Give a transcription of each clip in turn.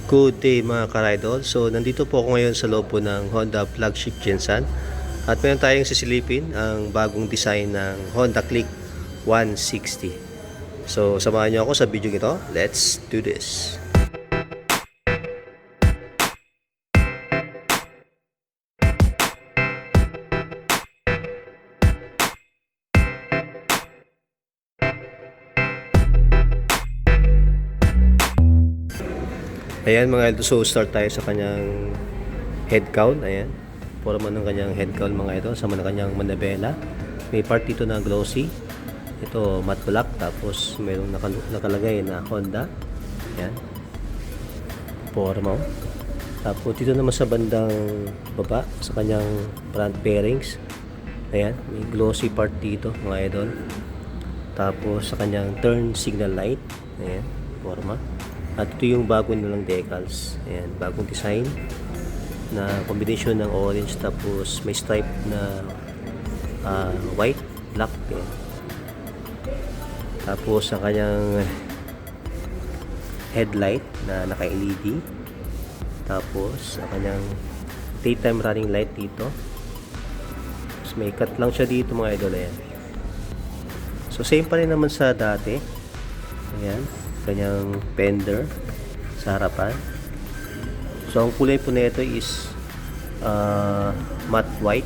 Good day mga ka-idol. So nandito po ako ngayon sa loob po ng Honda flagship Gensan. At meron tayong sisilipin ang bagong design ng Honda Click 160. So samahan niyo ako sa video ito. Let's do this. Ayan mga idol, so start tayo sa kanyang head count. Ayan, puro man ng kanyang head count mga idol. Sama ng kanyang manabela. May part dito na glossy. Ito matte black. Tapos mayroong nakalagay na Honda. Ayan, forma. Tapos dito naman sa bandang baba sa kanyang front bearings. Ayan, may glossy part dito mga idol. Tapos sa kanyang turn signal light. Ayan, forma. At ito yung bago nilang decals. Ayan, bagong design na combination ng orange tapos may stripe na white, black. Ayan. Tapos sa kanyang headlight na naka-LED. Tapos sa kanyang daytime running light dito. Tapos may cut lang siya dito mga idol. Ayan. So same pa rin naman sa dati. Ayan, kanyang fender sa harapan. So ang kulay po nito is matte white.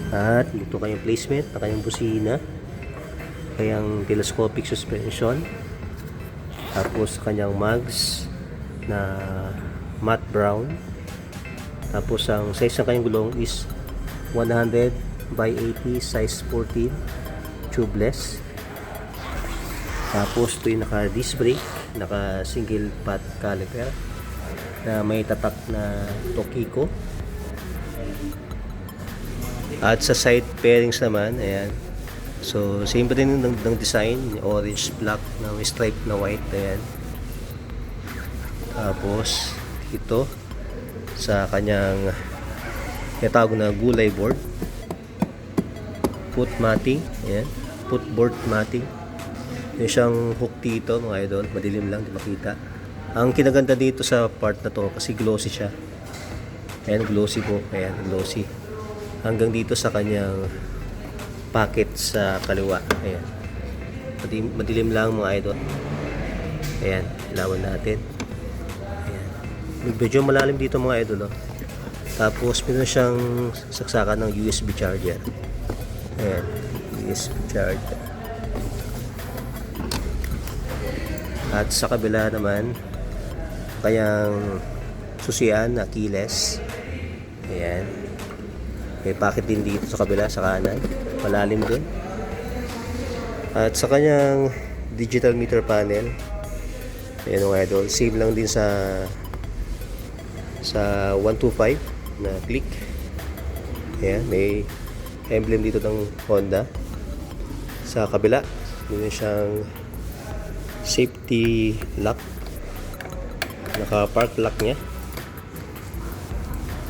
At dito kanyang placement na kanyang busina, kanyang telescopic suspension, tapos kanyang mags na matte brown. Tapos ang size ng kanyang gulong is 100 by 80 size 14 tubeless. Tapos ito yung naka disc brake, naka single pot caliper na may tatak na Tokiko. At sa side pairings naman, ayan. So same pa din ng design, orange black na may stripe na white, ayan. Tapos ito sa kanyang tinatawag na gulay board, foot matting, ayan, footboard matting. Yung siyang hook dito mga idol, madilim lang, di makita. Ang kinaganda dito sa part na to kasi glossy siya. Ayan, glossy po. Ayan, glossy. Hanggang dito sa kanyang pocket sa kaliwa. Ayan. Madilim lang mga idol. Ayan, ilawan natin. Ayan. Medyo malalim dito mga idol. Oh. Tapos meron siyang saksakan ng USB charger. Ayan, USB charger. At sa kabila naman, kayang susian na keyless. Ayan. May pocket din dito sa kabila, sa kanan. Malalim dun. At sa kanyang digital meter panel, ayan mga idol, same lang din sa 125 na click. Ayan, may emblem dito ng Honda. Sa kabila, meron siyang safety lock, naka park lock nya.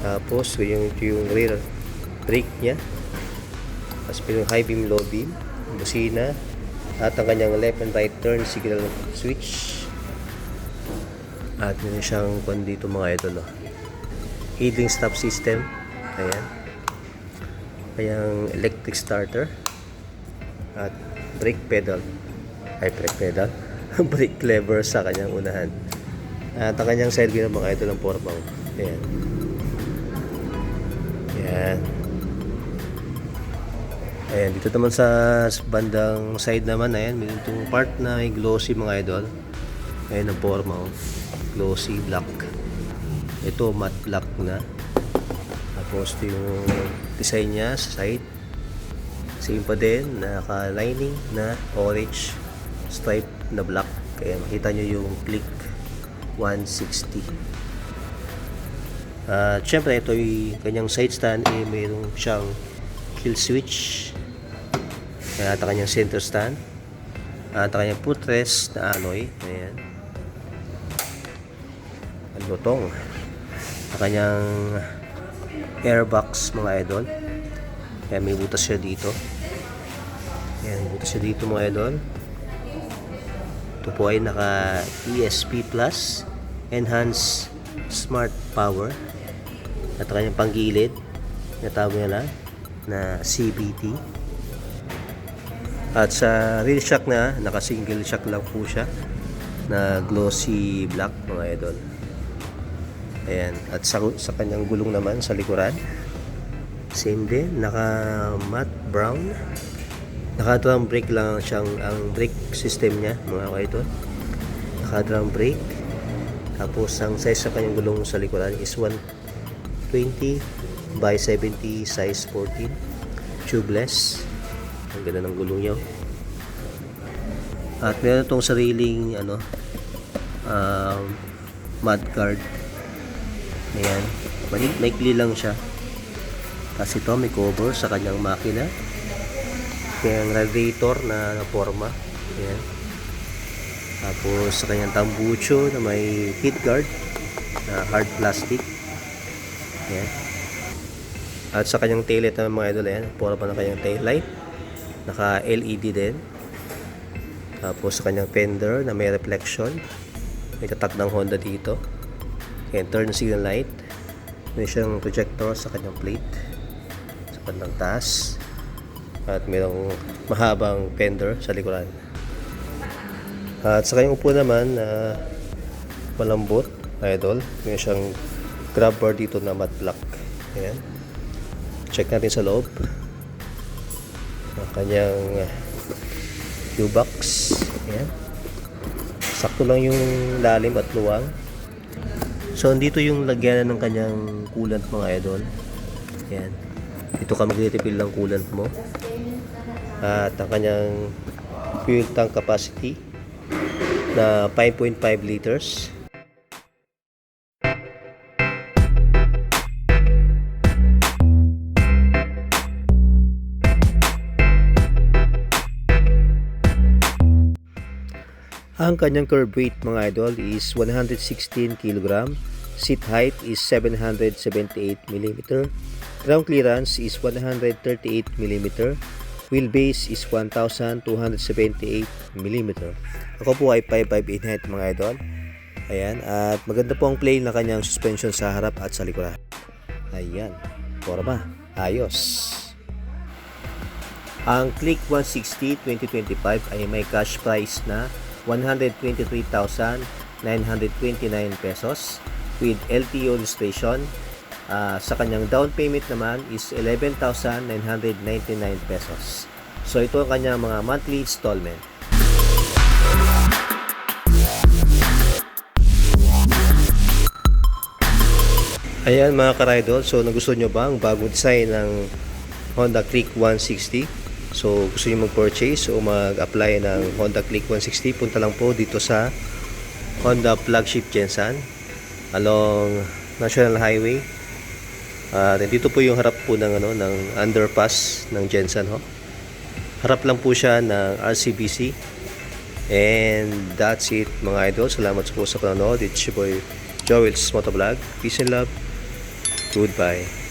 Tapos yung rear brake nya. Tapos yung high beam, low beam, busina, at ang kanyang left and right turn signal switch. At meron siyang kung dito mga idol, idling stop system. Ayan, kayang electric starter at brake pedal, brake lever sa kanyang unahan. At ang kanyang side wheel mga idol ng 4 mount. Ayan. Ayan. Ayan. Dito naman sa bandang side naman, ayan, may itong part na may glossy mga idol. Ayan ang 4 mount. Glossy black. Ito matte black na. Tapos ito yung design niya sa side. Same pa din, naka-lining na orange stripe na black. Kaya makita nyo yung Click 160. Siyempre ito yung kanyang side stand, mayroong siyang kill switch. Kaya ito kanyang center stand. At kanyang footrest na alloy. Ayan, ang lutong. Ang kanyang airbox mga idol. Kaya may butas siya dito. Ayan, may butas siya dito mga idol. Ito po ay naka ESP Plus Enhanced Smart Power at kanyang panggilid na tawag nila na CVT. At sa real shock na naka single shock lang po siya na glossy black mga idol. Ayan. At sa kanyang gulong naman sa likuran, same din, naka matte brown. Naka drum brake lang siyang ang brake system niya mga idol. Naka drum brake. Tapos ang size sa kanyang gulong sa likuran is 120 by 70 size 14 tubeless. Ang ganda ng gulong niya. At meron itong sariling mudguard. Ayan, maikli lang siya. Tapos ito may cover sa kanyang makina. Kaya radiator na forma. Ayan. Tapos sa kanyang tambucho na may heat guard na hard plastic. Ayan. At sa kanyang taillight na mga idol, ayan, forma ng kanyang taillight. Naka LED din. Tapos sa kanyang fender na may reflection. May tatak ng Honda dito. Ayan, turn signal light. May siyang projector sa kanyang plate sa bandang taas. At mayroong mahabang fender sa likuran. At sa kanyang upo naman malambot, idol. May siyang grab bar dito na matte black. Ayan. Check natin sa loob. Ang kanyang U-box. Ayan. Sakto lang yung lalim at luwang. So, dito yung lagyan ng kanyang coolant mga idol. Ayan. Dito ka mag-refill ng coolant mo. At ang kanyang fuel tank capacity na 5.5 liters. Ang kanyang curb weight mga idol is 116 kg. Seat height is 778 mm. Ground clearance is 138 mm. Wheelbase is 1,278 mm. Ako po ay 5'5" in height mga idol. Ayan. At maganda po ang play na kanyang suspension sa harap at sa likuran. Ayan. Forma. Ayos. Ang Click 160 2025 ay may cash price na 123,929 pesos with LTO registration. Sa kanyang down payment naman is 11,999 pesos. So ito ang kanyang mga monthly installment. Ayan mga ka-Rydol, so nagustuhan nyo ba ang bagong design ng Honda Click 160? So gusto nyo mag-purchase o mag-apply ng Honda Click 160, punta lang po dito sa Honda Flagship Gensan along National Highway. Dito po yung harap po ng underpass ng Gensan ho. Harap lang po siya ng RCBC. And that's it mga idol. Salamat po sa panonood. It's your boy Joel's Motovlog. Peace and love. Goodbye.